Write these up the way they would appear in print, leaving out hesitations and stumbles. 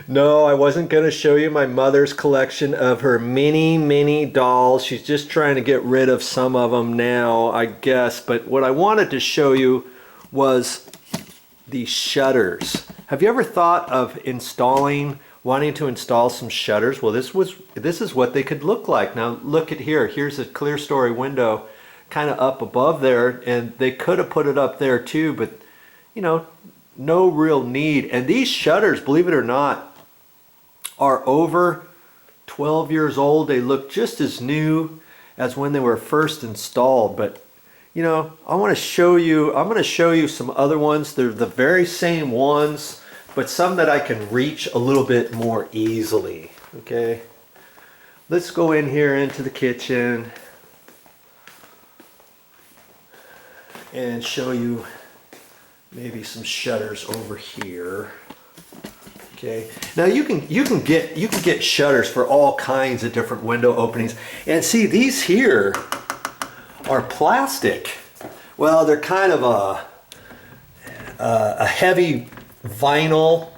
No, I wasn't going to show you my mother's collection of her mini dolls. She's just trying to get rid of some of them now, I guess. But what I wanted to show you was the shutters. Have you ever thought of wanting to install some shutters? Well, this is what they could look like. Now look at here. Here's a clear story window kind of up above there, and they could have put it up there too, but you know, no real need. And these shutters, believe it or not, are over 12 years old. They look just as new as when they were first installed. But you know, I'm going to show you some other ones. They're the very same ones, but some that I can reach a little bit more easily. Okay, let's go in here into the kitchen and show you maybe some shutters over here. Okay, now you can get shutters for all kinds of different window openings. And see, these here are plastic. Well, they're kind of a heavy vinyl,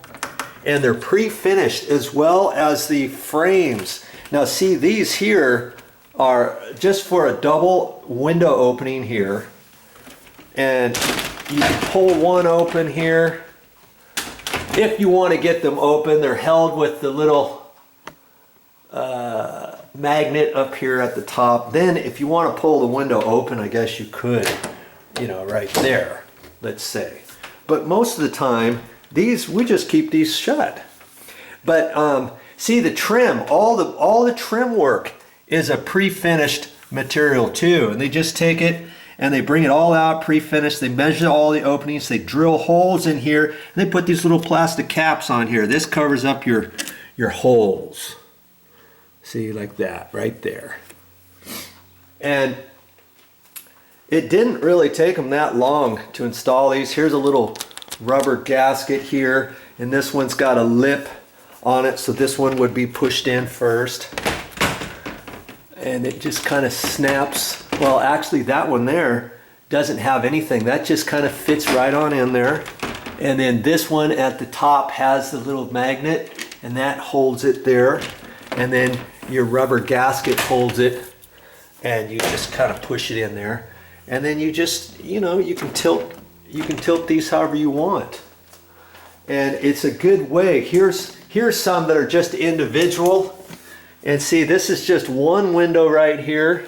and they're pre-finished as well as the frames. Now see, these here are just for a double window opening here, and you can pull one open here if you want to get them open. They're held with the little magnet up here at the top. Then if you want to pull the window open, I guess you could, you know, right there, let's say. But most of the time, we just keep these shut. But see, the trim, all the trim work is a pre-finished material too, and they just take it and they bring it all out pre-finished. They measure all the openings, they drill holes in here, and they put these little plastic caps on here. This covers up your holes. See, like that right there. And it didn't really take them that long to install these. Here's a little rubber gasket here, and this one's got a lip on it, so this one would be pushed in first. And it just kind of snaps. Well, actually that one there doesn't have anything. That just kind of fits right on in there. And then this one at the top has the little magnet, and that holds it there. And then your rubber gasket holds it, and you just kind of push it in there. And then you just, you know, you can tilt these however you want. And it's a good way. Here's some that are just individual. And see, this is just one window right here,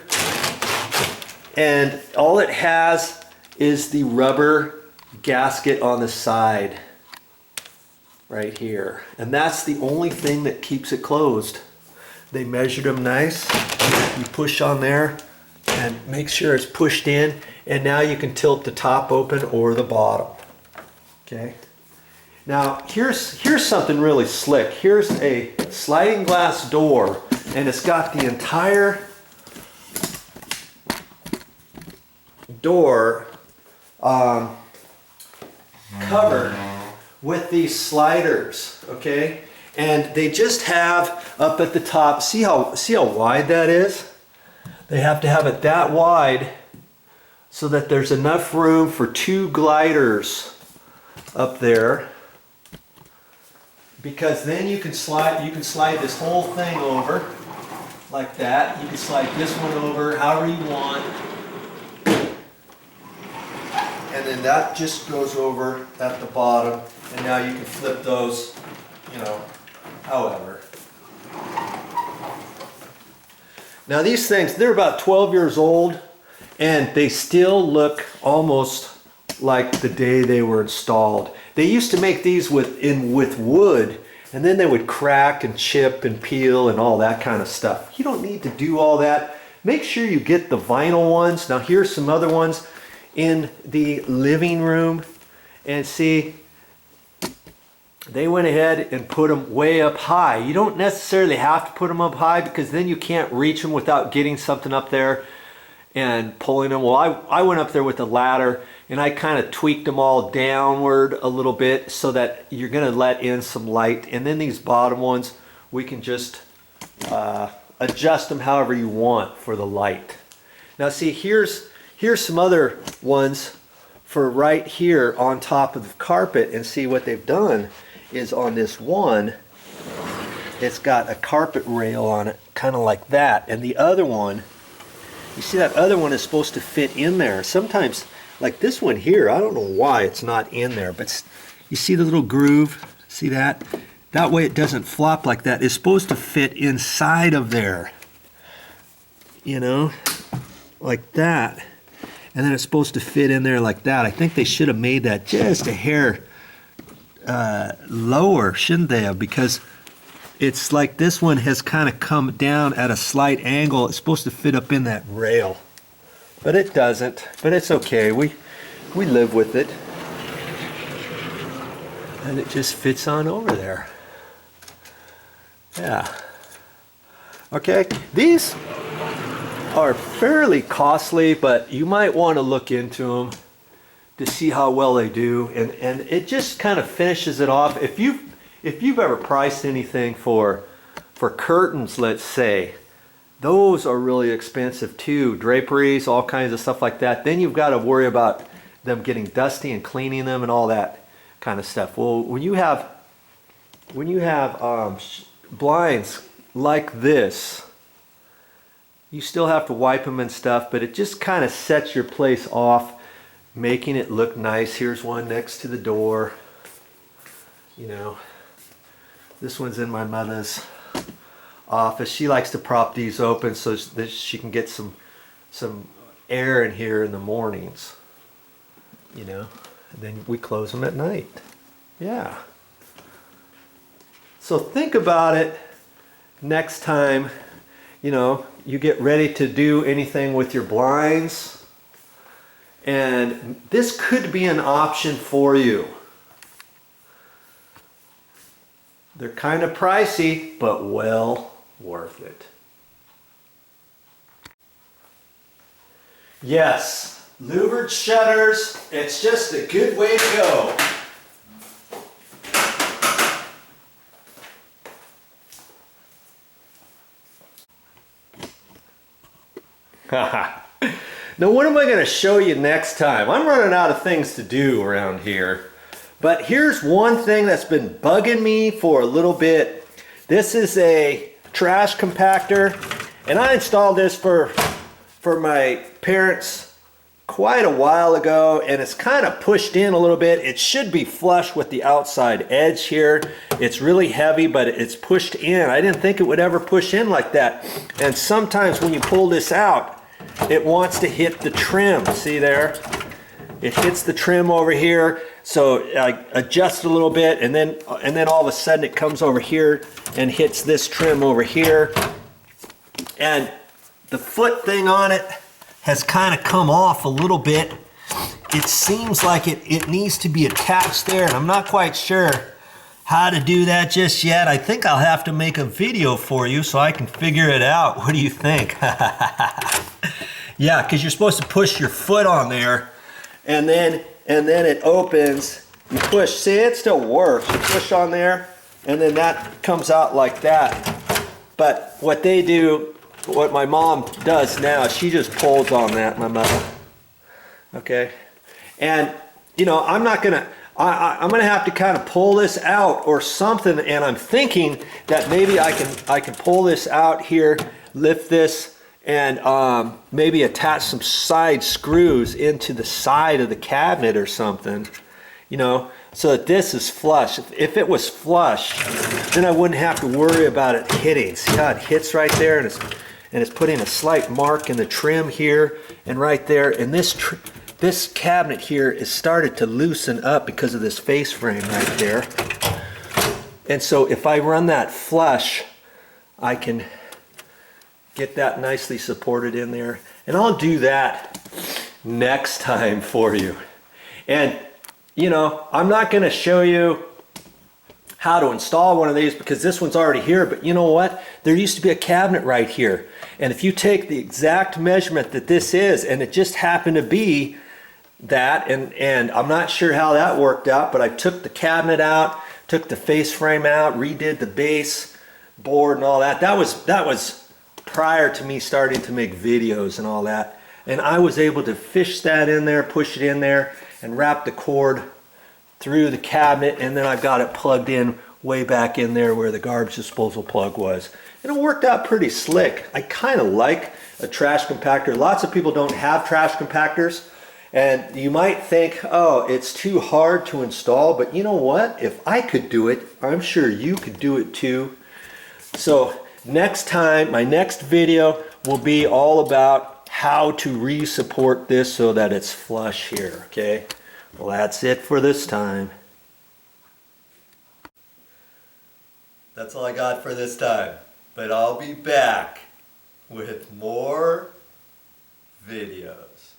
and all it has is the rubber gasket on the side right here, and that's the only thing that keeps it closed. They measured them nice. You push on there and make sure it's pushed in, and now you can tilt the top open or the bottom. Okay. Now here's something really slick. Here's a sliding glass door, and it's got the entire door covered with these sliders. Okay, and they just have up at the top. See how wide that is? They have to have it that wide so that there's enough room for 2 gliders up there. Because then you can slide this whole thing over like that. You can slide this one over however you want. And then that just goes over at the bottom. And now you can flip those, you know, however. Now these things, they're about 12 years old, and they still look almost like the day they were installed. They used to make these with wood, and then they would crack and chip and peel and all that kind of stuff. You don't need to do all that. Make sure you get the vinyl ones. Now here's some other ones in the living room, and see, they went ahead and put them way up high. You don't necessarily have to put them up high, because then you can't reach them without getting something up there and pulling them. Well, I went up there with a ladder, and I kind of tweaked them all downward a little bit so that you're going to let in some light. And then these bottom ones, we can just adjust them however you want for the light. Now see, here's some other ones for right here on top of the carpet. And see what they've done is on this one, it's got a carpet rail on it, kind of like that. And the other one, you see that other one is supposed to fit in there. Sometimes, like this one here, I don't know why it's not in there, but you see the little groove? See that? That way it doesn't flop like that. It's supposed to fit inside of there. You know, like that. And then it's supposed to fit in there like that. I think they should have made that just a hair lower, shouldn't they have? Because it's like this one has kind of come down at a slight angle. It's supposed to fit up in that rail, but it doesn't. But it's okay. We live with it, and it just fits on over there. Yeah. Okay. These are fairly costly, but you might want to look into them to see how well they do, and it just kind of finishes it off. If you've ever priced anything for curtains, let's say, those are really expensive too. Draperies, all kinds of stuff like that. Then you've got to worry about them getting dusty and cleaning them and all that kind of stuff. Well, when you have blinds like this, you still have to wipe them and stuff, but it just kind of sets your place off, making it look nice. Here's one next to the door. You know, this one's in my mother's office. She likes to prop these open so that she can get some air in here in the mornings. You know, and then we close them at night. Yeah. So think about it next time, you know, you get ready to do anything with your blinds, and this could be an option for you. They're kind of pricey, but well worth it. Yes, louvered shutters, it's just a good way to go. Now what am I going to show you next time? I'm running out of things to do around here. But here's one thing that's been bugging me for a little bit. This is a trash compactor, and I installed this for my parents quite a while ago, and it's kind of pushed in a little bit. It should be flush with the outside edge here. It's really heavy, but it's pushed in. I didn't think it would ever push in like that. And sometimes when you pull this out, it wants to hit the trim. See there? It hits the trim over here. So I adjust a little bit, and then all of a sudden it comes over here and hits this trim over here. And the foot thing on it has kind of come off a little bit. It seems like it needs to be attached there, and I'm not quite sure how to do that just yet. I think I'll have to make a video for you so I can figure it out. What do you think? Yeah, because you're supposed to push your foot on there, and then it opens. You push, see, it still works. You push on there, and then that comes out like that. But what they do, what my mom does now, she just pulls on that, my mother. Okay, and you know, I'm gonna have to kind of pull this out or something, and I'm thinking that maybe I can pull this out here, lift this, and maybe attach some side screws into the side of the cabinet or something, you know, so that this is flush. If it was flush, then I wouldn't have to worry about it hitting. See how it hits right there, and it's putting a slight mark in the trim here and right there. And this cabinet here is started to loosen up because of this face frame right there. And so if I run that flush, I can get that nicely supported in there. And I'll do that next time for you. And you know, I'm not going to show you how to install one of these because this one's already here, but you know what? There used to be a cabinet right here. And if you take the exact measurement that this is, and it just happened to be that, and I'm not sure how that worked out, but I took the cabinet out, took the face frame out, redid the base board and all that. That was prior to me starting to make videos and all that. And I was able to fish that in there, push it in there, and wrapped the cord through the cabinet, and then I've got it plugged in way back in there where the garbage disposal plug was. And it worked out pretty slick. I kind of like a trash compactor. Lots of people don't have trash compactors, and you might think, oh, it's too hard to install, but you know what? If I could do it, I'm sure you could do it too. So next time, my next video will be all about how to re-support this so that it's flush here, okay? Well, that's it for this time. That's all I got for this time, but I'll be back with more videos.